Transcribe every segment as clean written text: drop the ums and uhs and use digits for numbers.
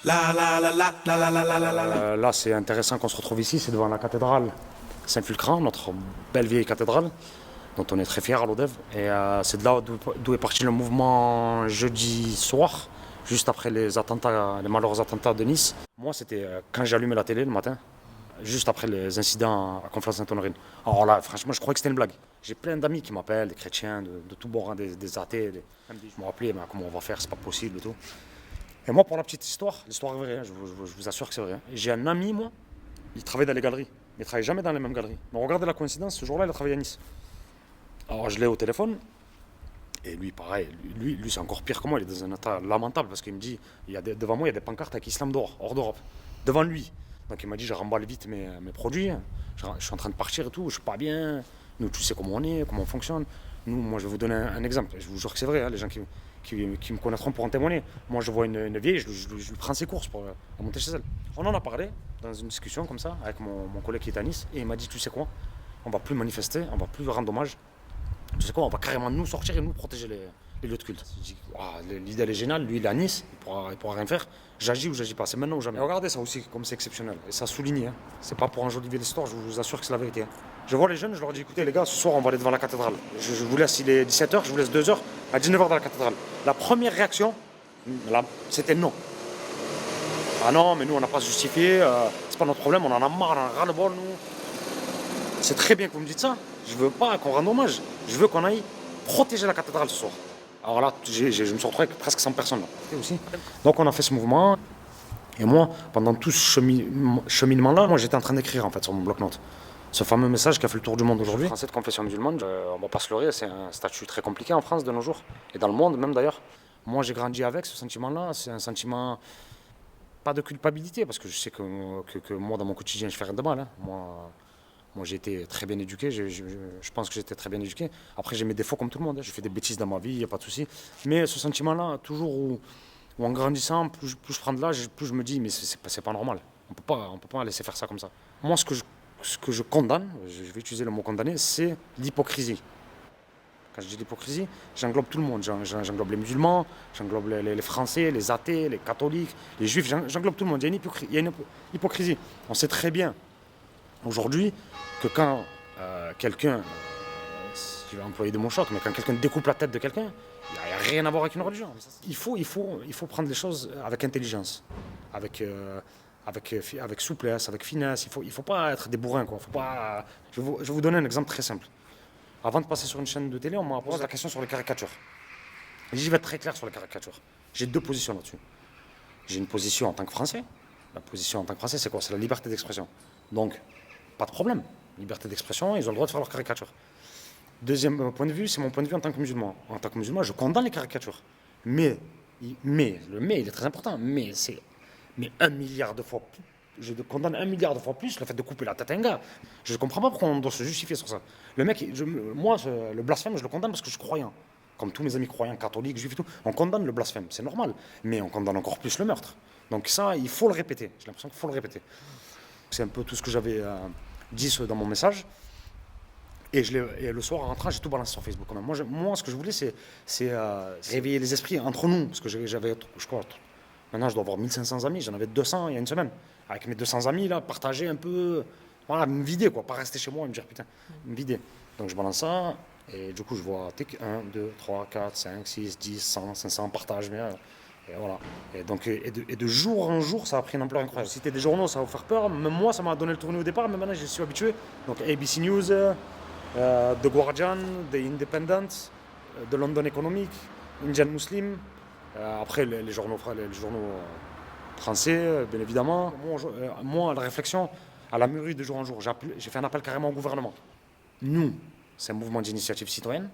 Là, c'est intéressant qu'on se retrouve ici, c'est devant la cathédrale Saint-Fulcran, notre belle vieille cathédrale, dont on est très fiers à l'ODEV. Et c'est de là d'où est parti le mouvement jeudi soir, juste après les attentats, les malheureux attentats de Nice. Moi, c'était quand j'ai allumé la télé le matin, juste après les incidents à Conflans-Sainte-Honorine. Alors là, franchement, je croyais que c'était une blague. J'ai plein d'amis qui m'appellent, des chrétiens, de tout bord, hein, des athées. Je me rappelais, mais comment on va faire, c'est pas possible et tout. Et moi, pour la petite histoire, l'histoire est vraie, hein, je vous assure que c'est vrai. Hein. J'ai un ami, moi, il travaille dans les galeries, mais il travaille jamais dans les mêmes galeries. Mais regardez la coïncidence, ce jour-là, il a travaillé à Nice. Alors je l'ai au téléphone, et lui, pareil, lui c'est encore pire que moi, il est dans un état lamentable, parce qu'il me dit, devant moi, il y a des pancartes avec Islam dehors, hors d'Europe, devant lui. Donc il m'a dit, je remballe vite mes produits, je suis en train de partir et tout, je suis pas bien, nous, tu sais comment on est, comment on fonctionne. Nous, moi, je vais vous donner un exemple, je vous jure que c'est vrai, hein, les gens qui me connaîtront pour en témoigner. Moi, je vois une vieille, je lui prends ses courses pour monter chez elle. On en a parlé dans une discussion comme ça, avec mon collègue qui est à Nice, et il m'a dit, tu sais quoi, on va plus manifester, on va plus rendre hommage. Tu sais quoi, on va carrément nous sortir et nous protéger les lieux de culte. Je dis, ah, l'idée elle est géniale, lui il est à Nice, il pourra rien faire. J'agis ou j'agis pas, c'est maintenant ou jamais. Et regardez ça aussi, comme c'est exceptionnel. Et ça souligne, hein. C'est pas pour enjoliver l'histoire, je vous assure que c'est la vérité. Hein. Je vois les jeunes, je leur dis, écoutez les gars, ce soir on va aller devant la cathédrale. Je vous laisse, il est 17h, je vous laisse 2h, à 19h dans la cathédrale. La première réaction, là, c'était non. Ah non, mais nous on n'a pas à se justifier, c'est pas notre problème, on en a marre, on en a ras le bol, nous. C'est très bien que vous me dites ça. Je veux pas qu'on rende hommage. Je veux qu'on aille protéger la cathédrale ce soir. Alors là, je me suis retrouvé avec presque 100 personnes là. Et aussi. Donc on a fait ce mouvement. Et moi, pendant tout ce cheminement-là, moi j'étais en train d'écrire en fait sur mon bloc-notes. Ce fameux message qui a fait le tour du monde aujourd'hui. Français de confession musulmane, on va pas se leurrer, c'est un statut très compliqué en France de nos jours. Et dans le monde même d'ailleurs. Moi j'ai grandi avec ce sentiment-là. C'est un sentiment, pas de culpabilité, parce que je sais que moi dans mon quotidien je fais rien de mal. Hein. Moi, j'ai été très bien éduqué, je pense que j'étais très bien éduqué. Après, j'ai mes défauts comme tout le monde, hein. J'ai fait des bêtises dans ma vie, il n'y a pas de souci. Mais ce sentiment-là, toujours où en grandissant, plus je prends de l'âge, plus je me dis, mais c'est pas normal. On peut pas laisser faire ça comme ça. Moi, ce que je condamne, je vais utiliser le mot condamner, c'est l'hypocrisie. Quand je dis l'hypocrisie, j'englobe tout le monde. J'englobe les musulmans, j'englobe les Français, les athées, les catholiques, les juifs, j'englobe tout le monde. Il y a une hypocrisie. On sait très bien aujourd'hui que quand quelqu'un, je vais employer de mon choc, mais quand quelqu'un découpe la tête de quelqu'un, il n'y a rien à voir avec une religion. Il faut prendre les choses avec intelligence, avec souplesse, avec finesse. Il faut pas être des bourrins. Quoi. Faut pas, je vais vous donner un exemple très simple. Avant de passer sur une chaîne de télé, on m'a posé la question sur les caricatures. Et je vais être très clair sur les caricatures. J'ai deux positions là-dessus. J'ai une position en tant que Français. La position en tant que Français, c'est quoi? C'est la liberté d'expression. Donc, pas de problème. Liberté d'expression, ils ont le droit de faire leurs caricatures. Deuxième point de vue, c'est mon point de vue en tant que musulman. En tant que musulman, je condamne les caricatures. Mais, le mais, il est très important. Mais 1 milliard de fois plus. Je condamne 1 milliard de fois plus le fait de couper la tête à un gars. Je ne comprends pas pourquoi on doit se justifier sur ça. Le mec, le blasphème, je le condamne parce que je suis croyant. Comme tous mes amis croyants, catholiques, juifs et tout, on condamne le blasphème, c'est normal. Mais on condamne encore plus le meurtre. Donc ça, il faut le répéter. J'ai l'impression qu'il faut le répéter. C'est un peu tout ce que j'avais dit dans mon message. Et le soir, en rentrant, j'ai tout balancé sur Facebook quand même. Moi ce que je voulais, c'est réveiller les esprits entre nous. Parce que j'avais, je crois, maintenant je dois avoir 1500 amis. J'en avais 200 il y a une semaine. Avec mes 200 amis, là, partager un peu, voilà, me vider, quoi. Pas rester chez moi et me dire, putain, me vider. Donc je balance ça. Et du coup, je vois, tic, 1, 2, 3, 4, 5, 6, 10, 100, 500 partages. Et voilà. Et donc, de jour en jour, ça a pris une ampleur incroyable. Citer des journaux, ça va vous faire peur. Même moi, ça m'a donné le tournis au départ, mais maintenant, je suis habitué. Donc, ABC News, The Guardian, The Independent, The London Economic, Indian Muslim. Après, les journaux français, bien évidemment. Moi, la réflexion, elle a mûri de jour en jour. J'ai fait un appel carrément au gouvernement. Nous, c'est un mouvement d'initiative citoyenne.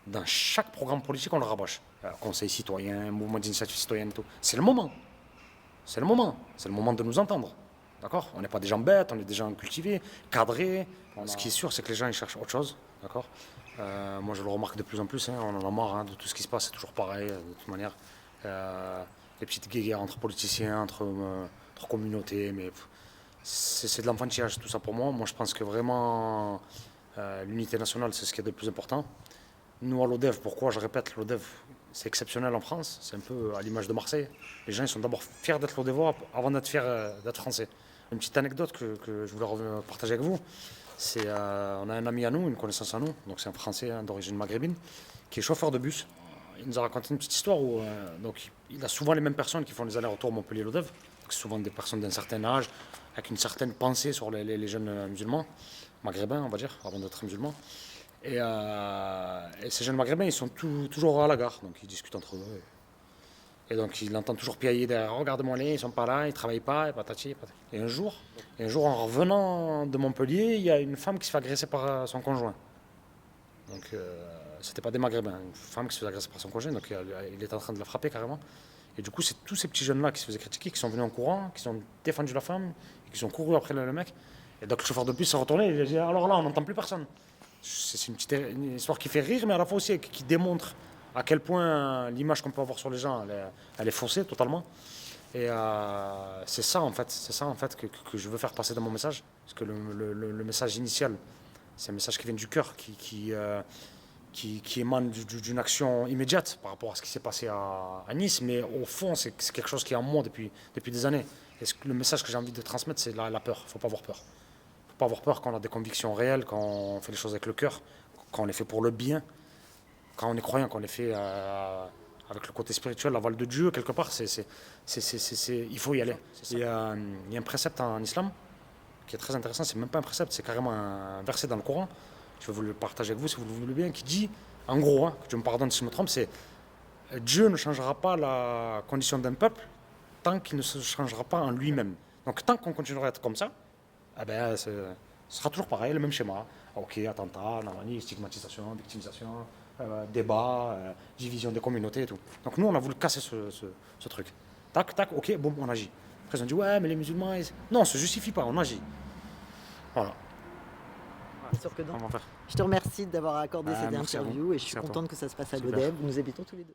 Dans chaque programme politique, on le rabâche. Conseil citoyen, mouvement d'initiative citoyenne, tout. C'est le moment. C'est le moment. C'est le moment de nous entendre. D'accord? On n'est pas des gens bêtes, on est des gens cultivés, cadrés. Ce qui est sûr, c'est que les gens ils cherchent autre chose. D'accord? Moi, je le remarque de plus en plus. Hein, on en a marre hein, de tout ce qui se passe. C'est toujours pareil, de toute manière. Les petites guéguerres entre politiciens, entre communautés. Mais c'est de l'enfantillage, tout ça pour moi. Moi, je pense que vraiment, l'unité nationale, c'est ce qui est de plus important. Nous, à l'ODEV, pourquoi je répète, l'ODEV, c'est exceptionnel en France, c'est un peu à l'image de Marseille. Les gens ils sont d'abord fiers d'être Lodévois avant d'être fiers d'être français. Une petite anecdote que je voulais partager avec vous, c'est on a un ami à nous, une connaissance à nous, donc c'est un Français hein, d'origine maghrébine, qui est chauffeur de bus. Il nous a raconté une petite histoire où donc, il a souvent les mêmes personnes qui font les allers-retours Montpellier-Lodève, souvent des personnes d'un certain âge, avec une certaine pensée sur les jeunes musulmans, maghrébins on va dire, avant d'être musulmans. Et ces jeunes maghrébins, ils sont toujours à la gare, donc ils discutent entre eux. Et donc il entend toujours piailler derrière, regardez-moi les, ils sont pas là, ils travaillent pas, et patati, et patati. Et un jour, en revenant de Montpellier, il y a une femme qui se fait agresser par son conjoint. Donc c'était pas des maghrébins, une femme qui se fait agresser par son conjoint, donc il est en train de la frapper carrément. Et du coup, c'est tous ces petits jeunes-là qui se faisaient critiquer, qui sont venus en courant, qui ont défendu la femme, et qui sont courus après le mec. Et donc le chauffeur de bus s'est retourné, il a dit alors là, on n'entend plus personne. C'est une histoire qui fait rire, mais à la fois aussi qui démontre à quel point l'image qu'on peut avoir sur les gens, elle est faussée totalement. Et c'est ça en fait que je veux faire passer dans mon message. Parce que le message initial, c'est un message qui vient du cœur, qui émane d'une action immédiate par rapport à ce qui s'est passé à Nice. Mais au fond, c'est quelque chose qui est en moi depuis des années. Et le message que j'ai envie de transmettre, c'est la peur. Il ne faut pas avoir peur. Il ne faut pas avoir peur quand on a des convictions réelles, quand on fait les choses avec le cœur, quand on les fait pour le bien, quand on est croyant, quand on les fait avec le côté spirituel, la voile de Dieu, quelque part, il faut y aller. Il y a un précepte en islam qui est très intéressant, c'est même pas un précepte, c'est carrément un verset dans le Coran. Je vais vous le partager avec vous si vous le voulez bien, qui dit, en gros, que Dieu me pardonne si je me trompe, c'est Dieu ne changera pas la condition d'un peuple tant qu'il ne se changera pas en lui-même. Donc tant qu'on continuera à être comme ça, eh ben, ce sera toujours pareil, le même schéma. Ok, attentat, nanani, stigmatisation, victimisation, débat, division des communautés et tout. Donc nous, on a voulu casser ce truc. Tac, tac, ok, bon, on agit. Après, ils ont dit, ouais, mais les musulmans... Non, on ne se justifie pas, on agit. Voilà. Bien sûr que non. On va faire. Je te remercie d'avoir accordé cette Merci à vous. interview et je suis Merci à toi. contente que ça se passe à Super. Lodève. Nous habitons tous les deux.